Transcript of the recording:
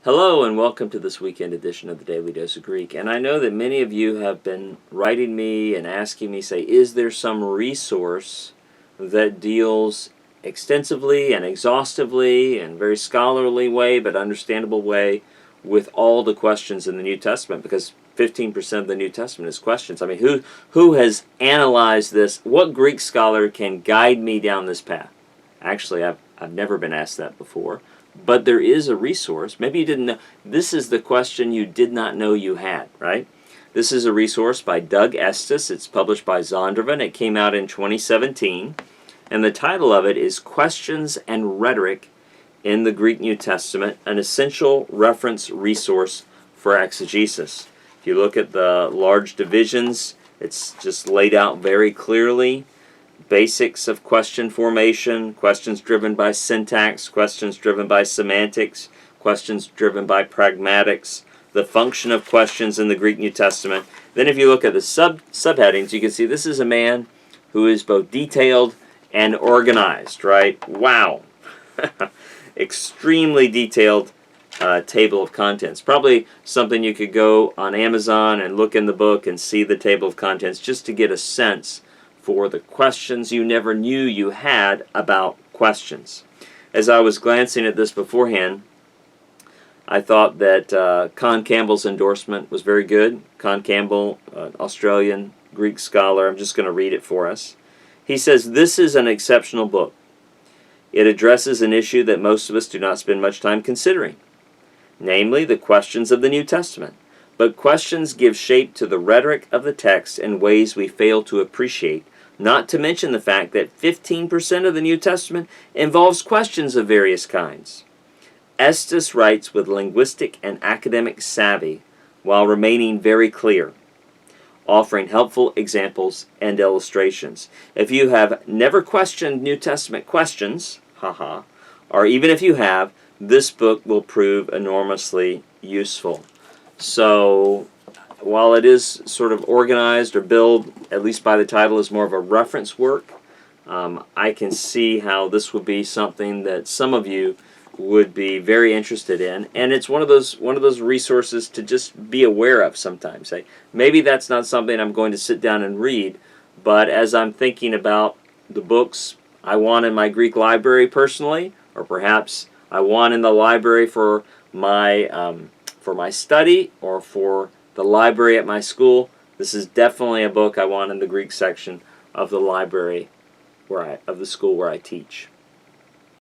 Hello and welcome to this weekend edition of the Daily Dose of Greek. And I know that many of you have been writing me and asking me, say, is there some resource that deals extensively and exhaustively and very scholarly way, but understandable way, with all the questions in the New Testament? Because 15% of the New Testament is questions. I mean, who has analyzed this? What Greek scholar can guide me down this path? Actually, I've never been asked that before. But there is a resource. Maybe you didn't know. This is the question you did not know you had, right? This is a resource by Doug Estes. It's published by Zondervan. It came out in 2017. And the title of it is Questions and Rhetoric in the Greek New Testament, an essential reference resource for exegesis. If you look at the large divisions, it's just laid out very clearly. Basics of question formation, questions driven by syntax, questions driven by semantics, questions driven by pragmatics, the function of questions in the Greek New Testament. Then if you look at the subheadings, you can see this is a man who is both detailed and organized, right? Wow. Extremely detailed table of contents. Probably something you could go on Amazon and look in the book and see the table of contents just to get a sense for the questions you never knew you had about questions. As I was glancing at this beforehand, I thought that Con Campbell's endorsement was very good. Con Campbell, Australian Greek scholar, I'm just going to read it for us. He says, "This is an exceptional book. It addresses an issue that most of us do not spend much time considering, namely the questions of the New Testament. But questions give shape to the rhetoric of the text in ways we fail to appreciate, not to mention the fact that 15% of the New Testament involves questions of various kinds." Estes writes with linguistic and academic savvy while remaining very clear, offering helpful examples and illustrations. If you have never questioned New Testament questions, or even if you have, this book will prove enormously useful. So, while it is sort of organized or billed, at least by the title, as more of a reference work, I can see how this would be something that some of you would be very interested in, and it's one of those resources to just be aware of sometimes. Maybe that's not something I'm going to sit down and read, but as I'm thinking about the books I want in my Greek library personally, or perhaps I want in the library for my study or for the library at my school, this is definitely a book I want in the Greek section of the library of the school where I teach.